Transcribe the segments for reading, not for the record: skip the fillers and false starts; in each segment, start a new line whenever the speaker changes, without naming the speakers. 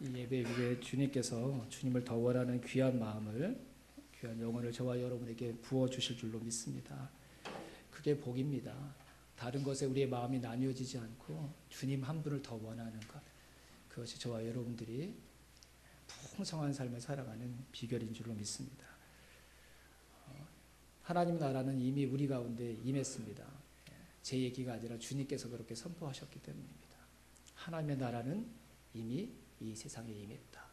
이 예배 위에 주님께서 주님을 더 원하는 귀한 마음을, 귀한 영혼을 저와 여러분에게 부어주실 줄로 믿습니다. 그게 복입니다. 다른 것에 우리의 마음이 나뉘어지지 않고 주님 한 분을 더 원하는 것, 그것이 저와 여러분들이 풍성한 삶을 살아가는 비결인 줄로 믿습니다. 하나님 나라는 이미 우리 가운데 임했습니다. 제 얘기가 아니라 주님께서 그렇게 선포하셨기 때문입니다. 하나님의 나라는 이미 이 세상에 임했다.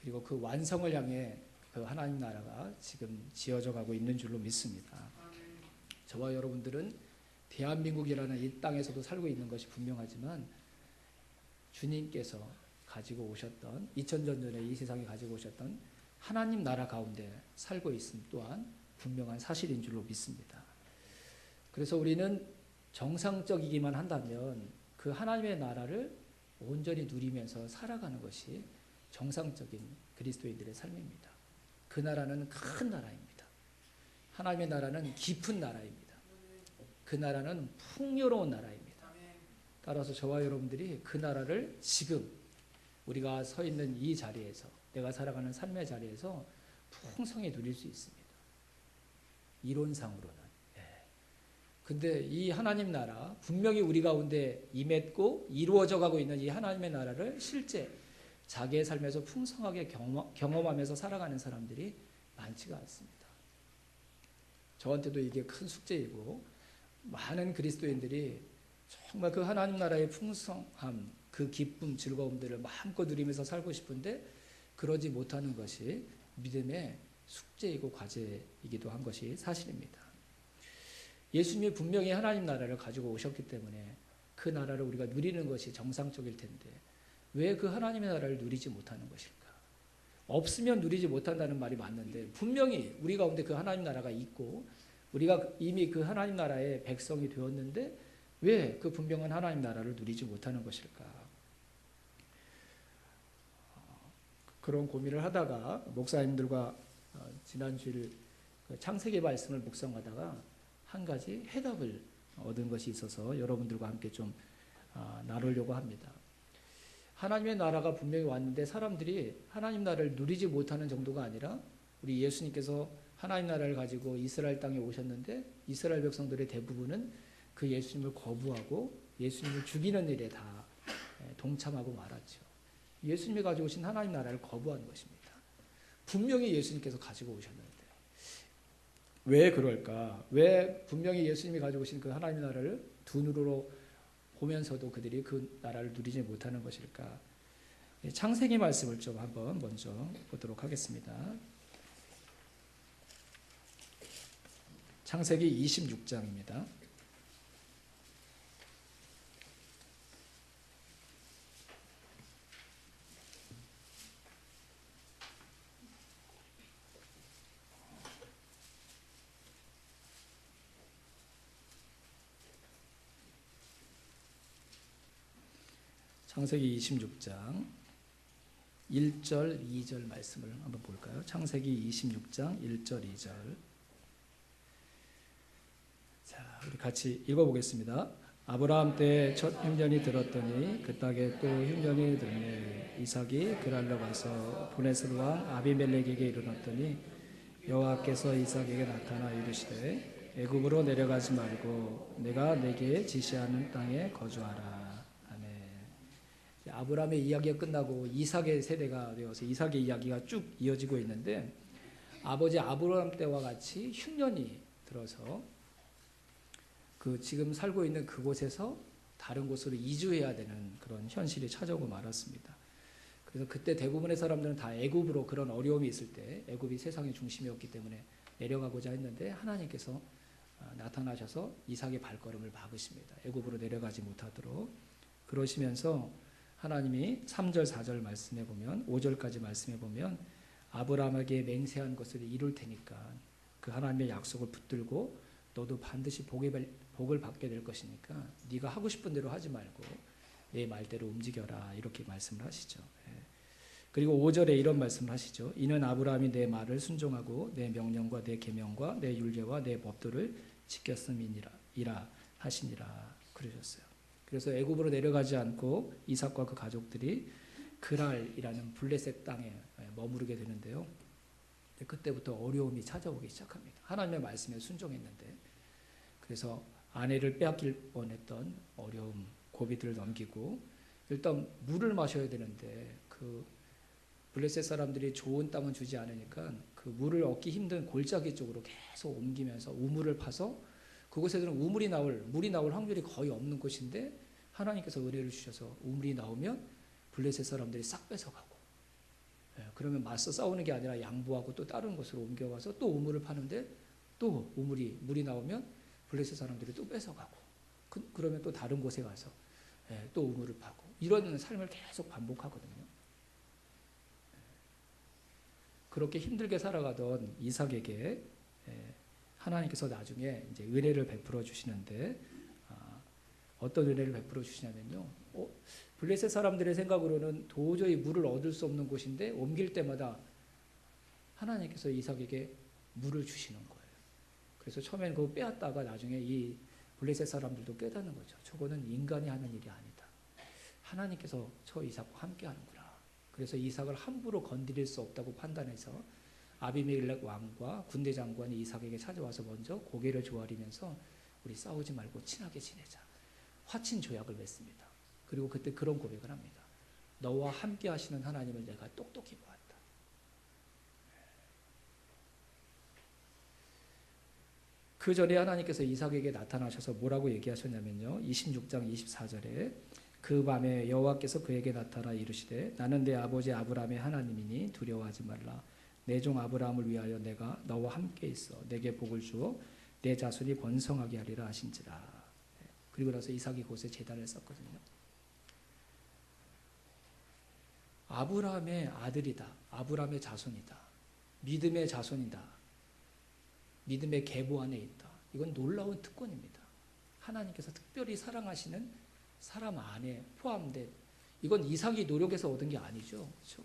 그리고 그 완성을 향해 그 하나님 나라가 지금 지어져 가고 있는 줄로 믿습니다. 저와 여러분들은 대한민국이라는 이 땅에서도 살고 있는 것이 분명하지만 주님께서 가지고 오셨던 2000년 전에 이 세상에 가지고 오셨던 하나님 나라 가운데 살고 있음 또한 분명한 사실인 줄로 믿습니다. 그래서 우리는 정상적이기만 한다면 그 하나님의 나라를 온전히 누리면서 살아가는 것이 정상적인 그리스도인들의 삶입니다. 그 나라는 큰 나라입니다. 하나님의 나라는 깊은 나라입니다. 그 나라는 풍요로운 나라입니다. 따라서 저와 여러분들이 그 나라를 지금 우리가 서 있는 이 자리에서, 내가 살아가는 삶의 자리에서 풍성히 누릴 수 있습니다. 이론상으로는. 근데 이 하나님 나라, 분명히 우리 가운데 임했고 이루어져 가고 있는 이 하나님의 나라를 실제 자기의 삶에서 풍성하게 경험하면서 살아가는 사람들이 많지가 않습니다. 저한테도 이게 큰 숙제이고, 많은 그리스도인들이 정말 그 하나님 나라의 풍성함, 그 기쁨, 즐거움들을 마음껏 누리면서 살고 싶은데 그러지 못하는 것이 믿음의 숙제이고 과제이기도 한 것이 사실입니다. 예수님이 분명히 하나님 나라를 가지고 오셨기 때문에 그 나라를 우리가 누리는 것이 정상적일 텐데 왜 그 하나님의 나라를 누리지 못하는 것일까? 없으면 누리지 못한다는 말이 맞는데 분명히 우리 가운데 그 하나님 나라가 있고 우리가 이미 그 하나님 나라의 백성이 되었는데 왜 그 분명한 하나님 나라를 누리지 못하는 것일까? 그런 고민을 하다가 목사님들과 지난 주일 창세기 말씀을 묵상하다가 한 가지 해답을 얻은 것이 있어서 여러분들과 함께 좀 나누려고 합니다. 하나님의 나라가 분명히 왔는데 사람들이 하나님 나라를 누리지 못하는 정도가 아니라 우리 예수님께서 하나님 나라를 가지고 이스라엘 땅에 오셨는데 이스라엘 백성들의 대부분은 그 예수님을 거부하고 예수님을 죽이는 일에 다 동참하고 말았죠. 예수님이 가지고 오신 하나님 나라를 거부한 것입니다. 분명히 예수님께서 가지고 오셨는데 왜 그럴까? 왜 분명히 예수님이 가지고 오신 그 하나님의 나라를 두 눈으로 보면서도 그들이 그 나라를 누리지 못하는 것일까? 창세기 말씀을 좀 한번 먼저 보도록 하겠습니다. 창세기 26장입니다. 창세기 26장 1절, 2절 말씀을 한번 볼까요? 창세기 26장 1절, 2절. 자, 우리 같이 읽어보겠습니다. 아브라함 때 첫 흉년이 들었더니 그 땅에 또 흉년이 들매 이삭이 그랄로 가서 브네스 왕 아비멜렉에게 이르렀더니 여호와께서 이삭에게 나타나 이르시되 애굽으로 내려가지 말고 내가 내게 지시하는 땅에 거주하라. 아브라함의 이야기가 끝나고 이삭의 세대가 되어서 이삭의 이야기가 쭉 이어지고 있는데 아버지 아브라함 때와 같이 흉년이 들어서 그 지금 살고 있는 그곳에서 다른 곳으로 이주해야 되는 그런 현실이 찾아오고 말았습니다. 그래서 그때 대부분의 사람들은 다 애굽으로 그런 어려움이 있을 때 애굽이 세상의 중심이었기 때문에 내려가고자 했는데 하나님께서 나타나셔서 이삭의 발걸음을 막으십니다. 애굽으로 내려가지 못하도록. 그러시면서 하나님이 3절 4절 말씀해 보면 5절까지 말씀해 보면 아브라함에게 맹세한 것을 이룰 테니까 그 하나님의 약속을 붙들고 너도 반드시 복을 받게 될 것이니까 네가 하고 싶은 대로 하지 말고 내 말대로 움직여라 이렇게 말씀을 하시죠. 그리고 5절에 이런 말씀을 하시죠. 이는 아브라함이 내 말을 순종하고 내 명령과 내 계명과 내 율례와 내 법도를 지켰음이니라 하시니라 그러셨어요. 그래서 애굽으로 내려가지 않고 이삭과 그 가족들이 그랄이라는 블레셋 땅에 머무르게 되는데요. 그때부터 어려움이 찾아오기 시작합니다. 하나님의 말씀에 순종했는데, 그래서 아내를 빼앗길 뻔했던 어려움, 고비들을 넘기고 일단 물을 마셔야 되는데 그 블레셋 사람들이 좋은 땅은 주지 않으니까 그 물을 얻기 힘든 골짜기 쪽으로 계속 옮기면서 우물을 파서, 그곳에서는 물이 나올 확률이 거의 없는 곳인데 하나님께서 은혜를 주셔서 우물이 나오면 블레셋 사람들이 싹 뺏어가고, 그러면 맞서 싸우는 게 아니라 양보하고 또 다른 곳으로 옮겨가서 또 우물을 파는데 또 물이 나오면 블레셋 사람들이 또 뺏어가고, 그러면 또 다른 곳에 가서 또 우물을 파고, 이런 삶을 계속 반복하거든요. 그렇게 힘들게 살아가던 이삭에게 하나님께서 나중에 이제 은혜를 베풀어 주시는데, 어떤 은혜를 베풀어 주시냐면요. 블레셋 사람들의 생각으로는 도저히 물을 얻을 수 없는 곳인데 옮길 때마다 하나님께서 이삭에게 물을 주시는 거예요. 그래서 처음에는 그거 빼앗다가 나중에 이 블레셋 사람들도 깨닫는 거죠. 저거는 인간이 하는 일이 아니다. 하나님께서 저 이삭과 함께 하는구나. 그래서 이삭을 함부로 건드릴 수 없다고 판단해서 아비멜렉 왕과 군대 장관이 이삭에게 찾아와서 먼저 고개를 조아리면서 우리 싸우지 말고 친하게 지내자. 화친 조약을 맺습니다. 그리고 그때 그런 고백을 합니다. 너와 함께 하시는 하나님을 내가 똑똑히 보았다. 그 전에 하나님께서 이삭에게 나타나셔서 뭐라고 얘기하셨냐면요. 26장 24절에 그 밤에 여호와께서 그에게 나타나 이르시되 나는 내 아버지 아브라함의 하나님이니 두려워하지 말라. 내 종 아브라함을 위하여 내가 너와 함께 있어 내게 복을 주어 내 자손이 번성하게 하리라 하신지라. 그리고 나서 이삭이 곳에 제단을 쌓거든요. 아브라함의 아들이다. 아브라함의 자손이다. 믿음의 자손이다. 믿음의 계보 안에 있다. 이건 놀라운 특권입니다. 하나님께서 특별히 사랑하시는 사람 안에 포함된, 이건 이삭이 노력해서 얻은 게 아니죠. 그렇죠?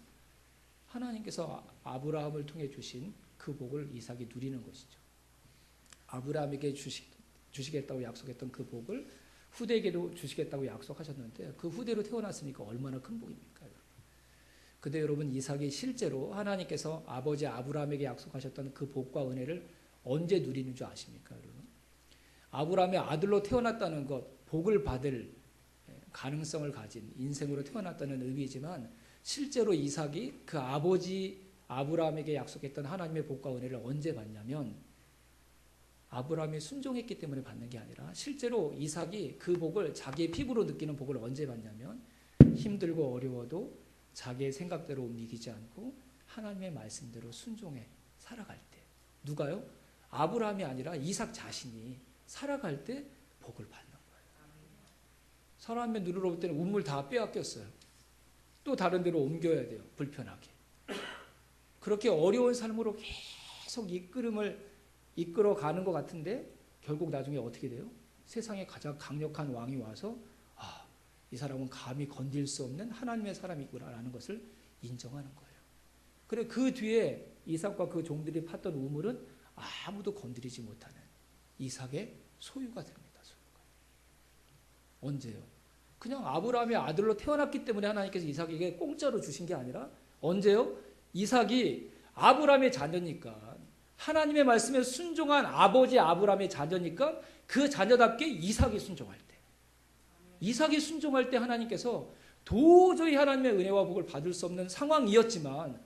하나님께서 아브라함을 통해 주신 그 복을 이삭이 누리는 것이죠. 아브라함에게 주시겠다고 약속했던 그 복을 후대에게도 주시겠다고 약속하셨는데 그 후대로 태어났으니까 얼마나 큰 복입니까? 근데 여러분, 이삭이 실제로 하나님께서 아버지 아브라함에게 약속하셨던 그 복과 은혜를 언제 누리는 줄 아십니까, 여러분? 아브라함의 아들로 태어났다는 것, 복을 받을 가능성을 가진 인생으로 태어났다는 의미이지만 실제로 이삭이 그 아버지 아브라함에게 약속했던 하나님의 복과 은혜를 언제 받냐면 아브라함이 순종했기 때문에 받는 게 아니라 실제로 이삭이 그 복을, 자기의 피부로 느끼는 복을 언제 받냐면 힘들고 어려워도 자기의 생각대로 움직이지 않고 하나님의 말씀대로 순종해 살아갈 때. 누가요? 아브라함이 아니라 이삭 자신이 살아갈 때 복을 받는 거예요. 사람의 눈으로 볼 때는 우물 다 빼앗겼어요. 또 다른 데로 옮겨야 돼요. 불편하게. 그렇게 어려운 삶으로 계속 이끌어가는 것 같은데 결국 나중에 어떻게 돼요? 세상에 가장 강력한 왕이 와서 이 사람은 감히 건들 수 없는 하나님의 사람이구나라는 것을 인정하는 거예요. 그래 그 뒤에 이삭과 그 종들이 팠던 우물은 아무도 건드리지 못하는 이삭의 소유가 됩니다. 소유가. 언제요? 그냥 아브라함의 아들로 태어났기 때문에 하나님께서 이삭에게 공짜로 주신 게 아니라 언제요? 이삭이 아브라함의 자녀니까, 하나님의 말씀에 순종한 아버지 아브라함의 자녀니까 그 자녀답게 이삭이 순종할 때, 이삭이 순종할 때 하나님께서 도저히 하나님의 은혜와 복을 받을 수 없는 상황이었지만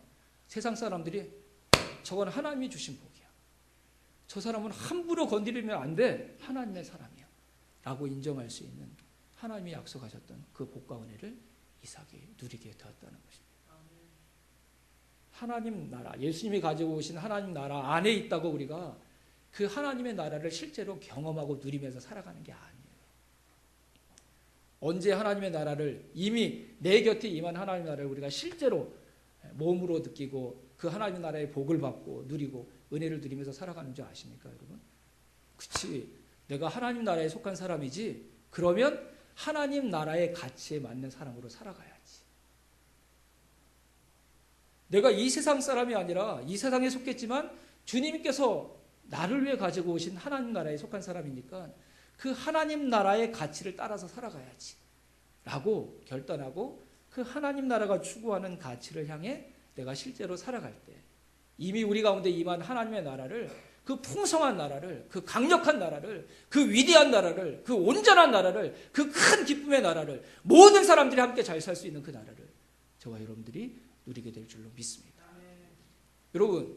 세상 사람들이 저건 하나님이 주신 복이야. 저 사람은 함부로 건드리면 안 돼. 하나님의 사람이야. 라고 인정할 수 있는 하나님이 약속하셨던 그 복과 은혜를 이삭이 누리게 되었다는 것입니다. 하나님 나라, 예수님이 가지고 오신 하나님 나라 안에 있다고 우리가 그 하나님의 나라를 실제로 경험하고 누리면서 살아가는 게 아니에요. 언제 하나님의 나라를, 이미 내 곁에 임한 하나님의 나라를 우리가 실제로 몸으로 느끼고 그 하나님의 나라의 복을 받고 누리고 은혜를 누리면서 살아가는 줄 아십니까, 여러분? 그치, 내가 하나님 나라에 속한 사람이지, 그러면 하나님 나라의 가치에 맞는 사람으로 살아가야지. 내가 이 세상 사람이 아니라 이 세상에 속했지만 주님께서 나를 위해 가지고 오신 하나님 나라에 속한 사람이니까 그 하나님 나라의 가치를 따라서 살아가야지 라고 결단하고 그 하나님 나라가 추구하는 가치를 향해 내가 실제로 살아갈 때 이미 우리 가운데 임한 하나님의 나라를, 그 풍성한 나라를, 그 강력한 나라를, 그 위대한 나라를, 그 온전한 나라를, 그 큰 기쁨의 나라를, 모든 사람들이 함께 잘 살 수 있는 그 나라를 저와 여러분들이 누리게 될 줄로 믿습니다. 여러분,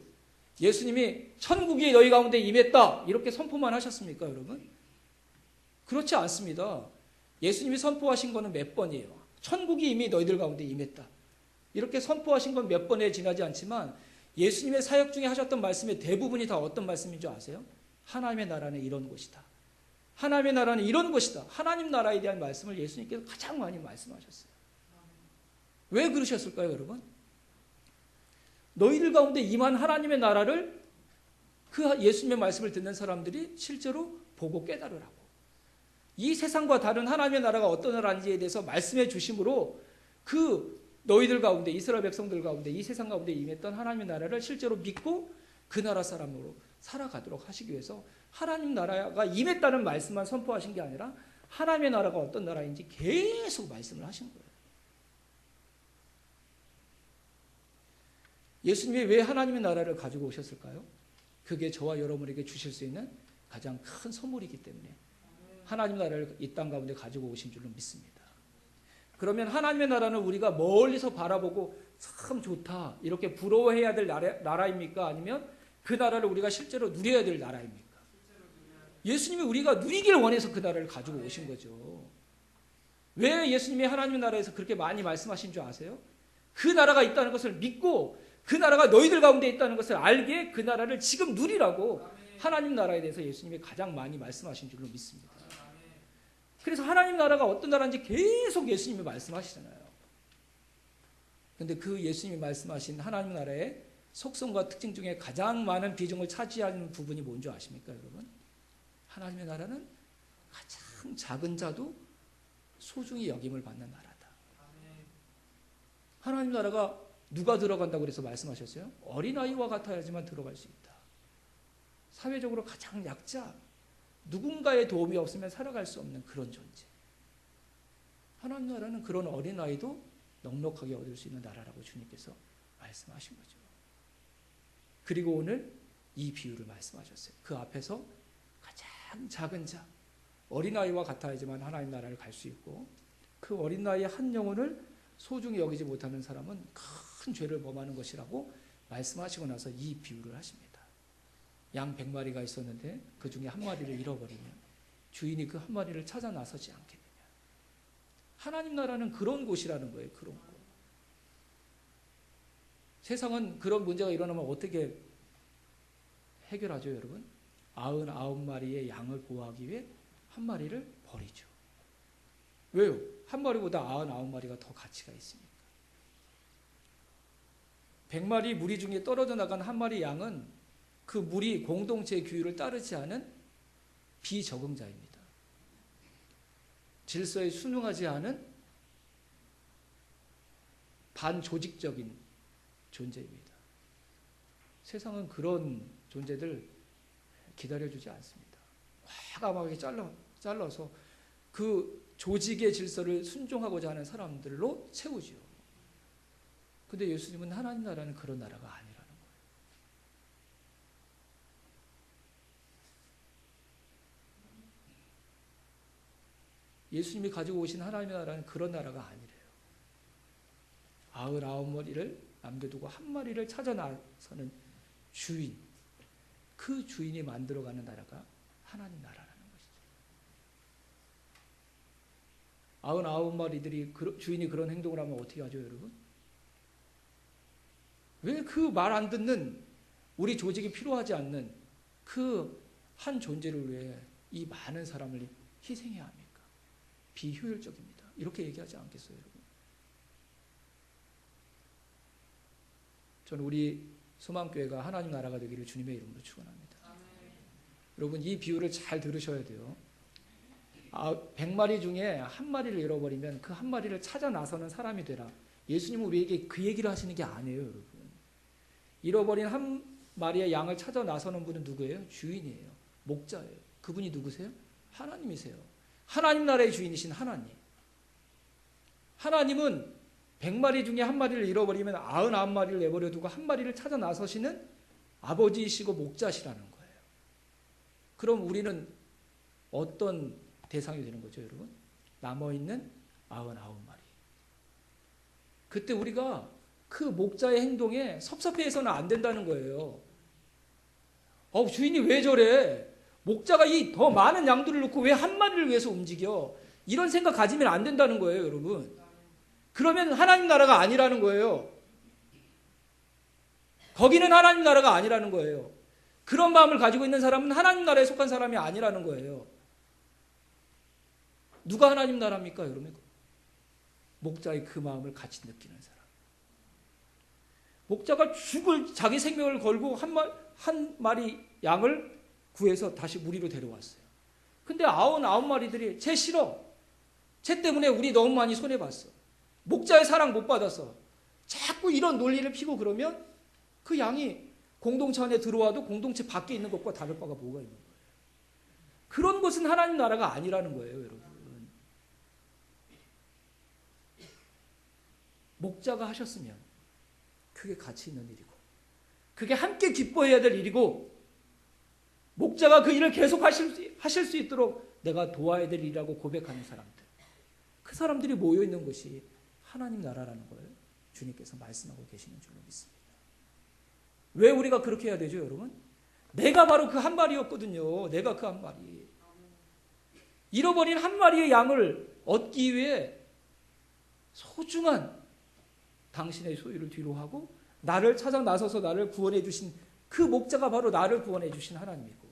예수님이 천국이 너희 가운데 임했다 이렇게 선포만 하셨습니까, 여러분? 그렇지 않습니다. 예수님이 선포하신 거는 몇 번이에요? 천국이 이미 너희들 가운데 임했다. 이렇게 선포하신 건 몇 번에 지나지 않지만 예수님의 사역 중에 하셨던 말씀의 대부분이 다 어떤 말씀인 줄 아세요? 하나님의 나라는 이런 곳이다. 하나님의 나라는 이런 곳이다. 하나님 나라에 대한 말씀을 예수님께서 가장 많이 말씀하셨어요. 왜 그러셨을까요, 여러분? 너희들 가운데 임한 하나님의 나라를 그 예수님의 말씀을 듣는 사람들이 실제로 보고 깨달으라고. 이 세상과 다른 하나님의 나라가 어떤 나라인지에 대해서 말씀해 주심으로 그 너희들 가운데, 이스라엘 백성들 가운데, 이 세상 가운데 임했던 하나님의 나라를 실제로 믿고 그 나라 사람으로 살아가도록 하시기 위해서 하나님 나라가 임했다는 말씀만 선포하신 게 아니라 하나님의 나라가 어떤 나라인지 계속 말씀을 하신 거예요. 예수님이 왜 하나님의 나라를 가지고 오셨을까요? 그게 저와 여러분에게 주실 수 있는 가장 큰 선물이기 때문에 하나님 나라를 이 땅 가운데 가지고 오신 줄로 믿습니다. 그러면 하나님의 나라는 우리가 멀리서 바라보고 참 좋다 이렇게 부러워해야 될 나라입니까? 아니면 그 나라를 우리가 실제로 누려야 될 나라입니까? 예수님이 우리가 누리길 원해서 그 나라를 가지고 오신 거죠. 왜 예수님이 하나님의 나라에서 그렇게 많이 말씀하신 줄 아세요? 그 나라가 있다는 것을 믿고 그 나라가 너희들 가운데 있다는 것을 알게 그 나라를 지금 누리라고 하나님 나라에 대해서 예수님이 가장 많이 말씀하신 줄로 믿습니다. 그래서 하나님 나라가 어떤 나라인지 계속 예수님이 말씀하시잖아요. 그런데 그 예수님이 말씀하신 하나님 나라의 속성과 특징 중에 가장 많은 비중을 차지하는 부분이 뭔지 아십니까, 여러분? 하나님의 나라는 가장 작은 자도 소중히 여김을 받는 나라다. 하나님 나라가 누가 들어간다고 그래서 말씀하셨어요? 어린아이와 같아야지만 들어갈 수 있다. 사회적으로 가장 약자, 누군가의 도움이 없으면 살아갈 수 없는 그런 존재. 하나님 나라는 그런 어린아이도 넉넉하게 얻을 수 있는 나라라고 주님께서 말씀하신 거죠. 그리고 오늘 이 비유를 말씀하셨어요. 그 앞에서 가장 작은 자, 어린아이와 같아야지만 하나님 나라를 갈 수 있고 그 어린아이의 한 영혼을 소중히 여기지 못하는 사람은 큰 죄를 범하는 것이라고 말씀하시고 나서 이 비유를 하십니다. 양 100마리가 있었는데 그 중에 한 마리를 잃어버리면 주인이 그 한 마리를 찾아 나서지 않겠느냐. 하나님 나라는 그런 곳이라는 거예요. 그런 곳. 세상은 그런 문제가 일어나면 어떻게 해결하죠, 여러분? 99마리의 양을 보호하기 위해 한 마리를 버리죠. 왜요? 한 마리보다 99마리가 더 가치가 있으니까. 100마리 무리 중에 떨어져 나간 한 마리 양은 그 무리 공동체의 규율을 따르지 않은 비적응자입니다. 질서에 순응하지 않은 반조직적인 존재입니다. 세상은 그런 존재들 기다려주지 않습니다. 과감하게 잘라서 그 조직의 질서를 순종하고자 하는 사람들로 채우죠. 근데 예수님은 하나님 나라는 그런 나라가 아니라는 거예요. 예수님이 가지고 오신 하나님의 나라는 그런 나라가 아니래요. 99마리를 남겨두고 한 마리를 찾아 나서는 주인, 그 주인이 만들어가는 나라가 하나님 나라라는 것이죠. 99마리들이 주인이 그런 행동을 하면 어떻게 하죠, 여러분? 왜 그 말 안 듣는 우리 조직이 필요하지 않는 그 한 존재를 위해 이 많은 사람을 희생해야 합니까? 비효율적입니다. 이렇게 얘기하지 않겠어요, 여러분? 저는 우리 소망교회가 하나님 나라가 되기를 주님의 이름으로 축원합니다. 여러분, 이 비유를 잘 들으셔야 돼요. 100마리 중에 한 마리를 잃어버리면 그 한 마리를 찾아 나서는 사람이 되라. 예수님은 우리에게 그 얘기를 하시는 게 아니에요, 여러분. 잃어버린 한 마리의 양을 찾아 나서는 분은 누구예요? 주인이에요. 목자예요. 그분이 누구세요? 하나님이세요. 하나님 나라의 주인이신 하나님. 하나님은 100마리 중에 한 마리를 잃어버리면 99마리를 내버려 두고 한 마리를 찾아 나서시는 아버지이시고 목자시라는 거예요. 그럼 우리는 어떤 대상이 되는 거죠, 여러분? 남아있는 99마리. 그때 우리가 그 목자의 행동에 섭섭해서는 안 된다는 거예요. 주인이 왜 저래? 목자가 이 더 많은 양들을 놓고 왜 한 마리를 위해서 움직여? 이런 생각 가지면 안 된다는 거예요, 여러분. 그러면 하나님 나라가 아니라는 거예요. 거기는 하나님 나라가 아니라는 거예요. 그런 마음을 가지고 있는 사람은 하나님 나라에 속한 사람이 아니라는 거예요. 누가 하나님 나라입니까, 여러분? 목자의 그 마음을 같이 느끼는 사람. 목자가 죽을 자기 생명을 걸고 한 마리 양을 구해서 다시 무리로 데려왔어요. 근데 99마리들이 쟤 싫어. 쟤 때문에 우리 너무 많이 손해봤어. 목자의 사랑 못 받아서. 자꾸 이런 논리를 피고 그러면 그 양이 공동체 안에 들어와도 공동체 밖에 있는 것과 다를 바가 뭐가 있는 거예요. 그런 것은 하나님 나라가 아니라는 거예요, 여러분. 목자가 하셨으면 그게 가치 있는 일이고 그게 함께 기뻐해야 될 일이고 목자가 그 일을 계속 하실 수 있도록 내가 도와야 될 일이라고 고백하는 사람들, 그 사람들이 모여있는 것이 하나님 나라라는 걸 주님께서 말씀하고 계시는 줄로 믿습니다. 왜 우리가 그렇게 해야 되죠, 여러분? 내가 바로 그 한 마리였거든요. 내가 그 한 마리. 잃어버린 한 마리의 양을 얻기 위해 소중한 당신의 소유를 뒤로 하고 나를 찾아 나서서 나를 구원해 주신 그 목자가 바로 나를 구원해 주신 하나님이고,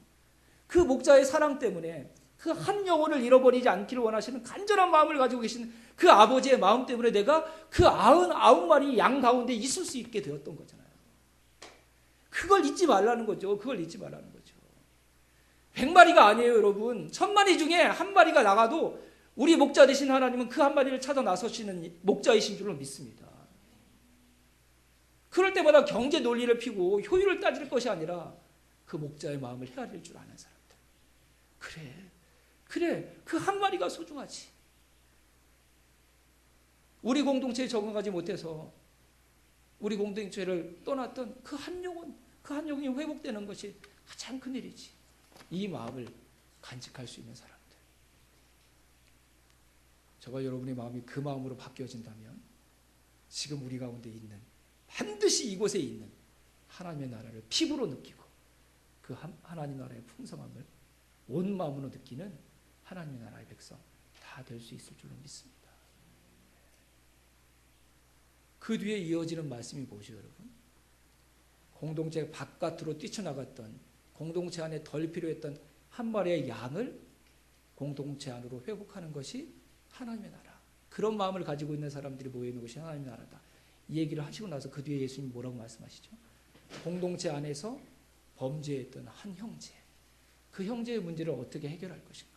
그 목자의 사랑 때문에 그 한 영혼을 잃어버리지 않기를 원하시는 간절한 마음을 가지고 계신 그 아버지의 마음 때문에 내가 그 99마리 양 가운데 있을 수 있게 되었던 거잖아요. 그걸 잊지 말라는 거죠. 그걸 잊지 말라는 거죠. 100마리가 아니에요, 여러분. 1000마리 중에 한 마리가 나가도 우리 목자 되신 하나님은 그 한 마리를 찾아 나서시는 목자이신 줄로 믿습니다. 그럴 때마다 경제 논리를 피고 효율을 따질 것이 아니라 그 목자의 마음을 헤아릴 줄 아는 사람들. 그래, 그 한 마리가 소중하지. 우리 공동체에 적응하지 못해서 우리 공동체를 떠났던 그 한 영혼이 회복되는 것이 가장 큰 일이지. 이 마음을 간직할 수 있는 사람들. 저와 여러분의 마음이 그 마음으로 바뀌어진다면 지금 우리 가운데 있는, 반드시 이곳에 있는 하나님의 나라를 피부로 느끼고 그 하나님 나라의 풍성함을 온 마음으로 느끼는 하나님의 나라의 백성 다 될 수 있을 줄로 믿습니다. 그 뒤에 이어지는 말씀이 뭐죠, 여러분? 공동체 바깥으로 뛰쳐나갔던, 공동체 안에 덜 필요했던 한 마리의 양을 공동체 안으로 회복하는 것이 하나님의 나라. 그런 마음을 가지고 있는 사람들이 모여있는 것이 하나님의 나라다. 이 얘기를 하시고 나서 그 뒤에 예수님이 뭐라고 말씀하시죠? 공동체 안에서 범죄했던 한 형제, 그 형제의 문제를 어떻게 해결할 것인가?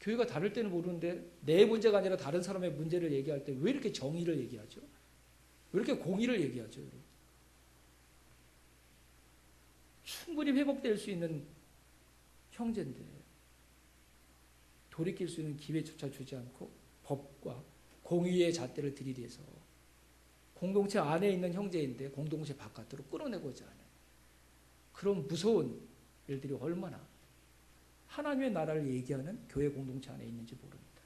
교회가 다를 때는 모르는데 내 문제가 아니라 다른 사람의 문제를 얘기할 때 왜 이렇게 정의를 얘기하죠? 왜 이렇게 공의를 얘기하죠, 여러분? 충분히 회복될 수 있는 형제인데 돌이킬 수 있는 기회조차 주지 않고 법과 공의의 잣대를 들이대서 공동체 안에 있는 형제인데 공동체 바깥으로 끌어내고자 하는 그런 무서운 일들이 얼마나 하나님의 나라를 얘기하는 교회 공동체 안에 있는지 모릅니다.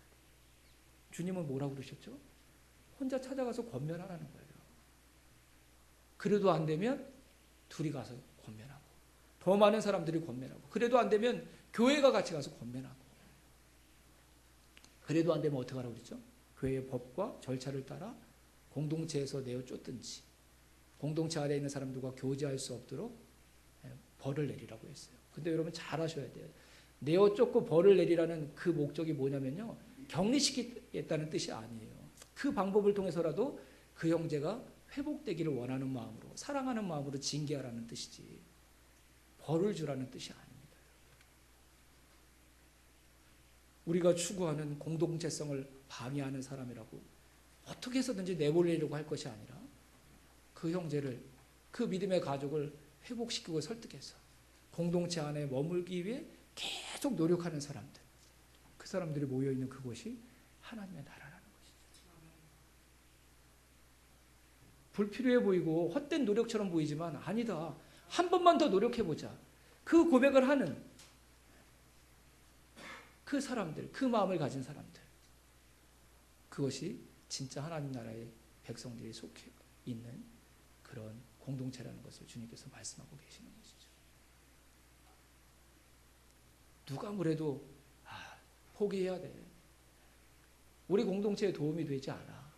주님은 뭐라고 그러셨죠? 혼자 찾아가서 권면하라는 거예요. 그래도 안 되면 둘이 가서 권면하고, 더 많은 사람들이 권면하고, 그래도 안 되면 교회가 같이 가서 권면하고, 그래도 안 되면 어떻게 하라고 그랬죠? 교회의 법과 절차를 따라 공동체에서 내어 쫓든지 공동체 안에 있는 사람들과 교제할 수 없도록 벌을 내리라고 했어요. 근데 여러분 잘 아셔야 돼요. 내어 쫓고 벌을 내리라는 그 목적이 뭐냐면요, 격리시키겠다는 뜻이 아니에요. 그 방법을 통해서라도 그 형제가 회복되기를 원하는 마음으로, 사랑하는 마음으로 징계하라는 뜻이지 벌을 주라는 뜻이 아닙니다. 우리가 추구하는 공동체성을 방해하는 사람이라고 어떻게 해서든지 내보내려고 할 것이 아니라 그 형제를, 그 믿음의 가족을 회복시키고 설득해서 공동체 안에 머물기 위해 계속 노력하는 사람들, 그 사람들이 모여있는 그곳이 하나님의 나라라는 것이죠. 불필요해 보이고 헛된 노력처럼 보이지만 아니다. 한 번만 더 노력해보자. 그 고백을 하는 그 사람들, 그 마음을 가진 사람들, 그것이 진짜 하나님 나라의 백성들이 속해 있는 그런 공동체라는 것을 주님께서 말씀하고 계시는 것이죠. 누가 뭐래도 포기해야 돼. 우리 공동체에 도움이 되지 않아.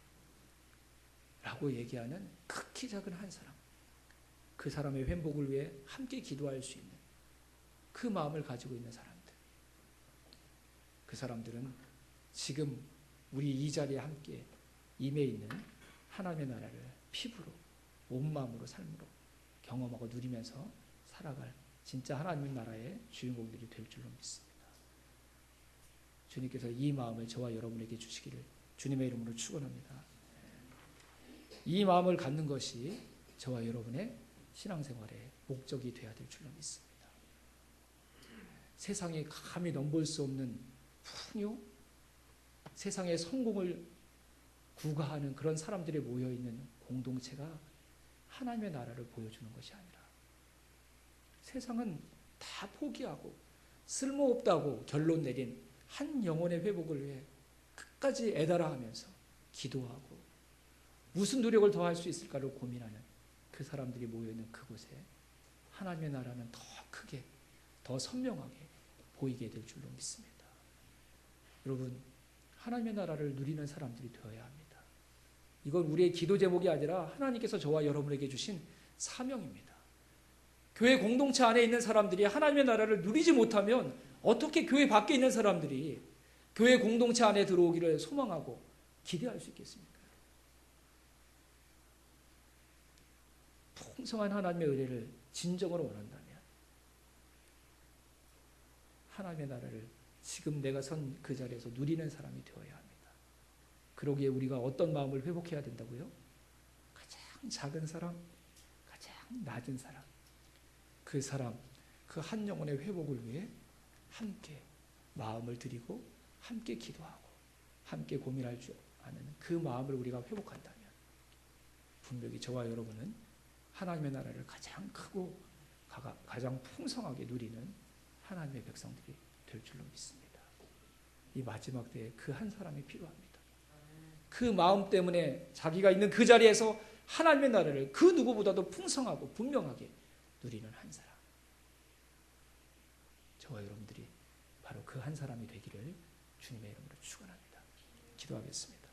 라고 얘기하는 극히 작은 한 사람, 그 사람의 회복을 위해 함께 기도할 수 있는 그 마음을 가지고 있는 사람들, 그 사람들은 지금 우리 이 자리에 함께 임해 있는 하나님의 나라를 피부로, 온 마음으로, 삶으로 경험하고 누리면서 살아갈 진짜 하나님의 나라의 주인공들이 될 줄로 믿습니다. 주님께서 이 마음을 저와 여러분에게 주시기를 주님의 이름으로 축원합니다. 이 마음을 갖는 것이 저와 여러분의 신앙생활의 목적이 되어야 될 줄로 믿습니다. 세상에 감히 넘볼 수 없는 풍요, 세상의 성공을 구가하는 그런 사람들이 모여있는 공동체가 하나님의 나라를 보여주는 것이 아니라 세상은 다 포기하고 쓸모없다고 결론 내린 한 영혼의 회복을 위해 끝까지 애달아 하면서 기도하고 무슨 노력을 더 할 수 있을까를 고민하는 그 사람들이 모여있는 그곳에 하나님의 나라는 더 크게, 더 선명하게 보이게 될 줄로 믿습니다. 여러분, 하나님의 나라를 누리는 사람들이 되어야 합니다. 이건 우리의 기도 제목이 아니라 하나님께서 저와 여러분에게 주신 사명입니다. 교회 공동체 안에 있는 사람들이 하나님의 나라를 누리지 못하면 어떻게 교회 밖에 있는 사람들이 교회 공동체 안에 들어오기를 소망하고 기대할 수 있겠습니까? 풍성한 하나님의 은혜를 진정으로 원한다면 하나님의 나라를 지금 내가 선 그 자리에서 누리는 사람이 되어야 합니다. 그러기에 우리가 어떤 마음을 회복해야 된다고요? 가장 작은 사람, 가장 낮은 사람, 그 사람, 그 한 영혼의 회복을 위해 함께 마음을 드리고 함께 기도하고 함께 고민할 줄 아는 그 마음을 우리가 회복한다면 분명히 저와 여러분은 하나님의 나라를 가장 크고 가장 풍성하게 누리는 하나님의 백성들이 될 줄로 믿습니다. 이 마지막 때에 그 한 사람이 필요합니다. 그 마음 때문에 자기가 있는 그 자리에서 하나님의 나라를 그 누구보다도 풍성하고 분명하게 누리는 한 사람. 저와 여러분들이 바로 그 한 사람이 되기를 주님의 이름으로 축원합니다. 기도하겠습니다.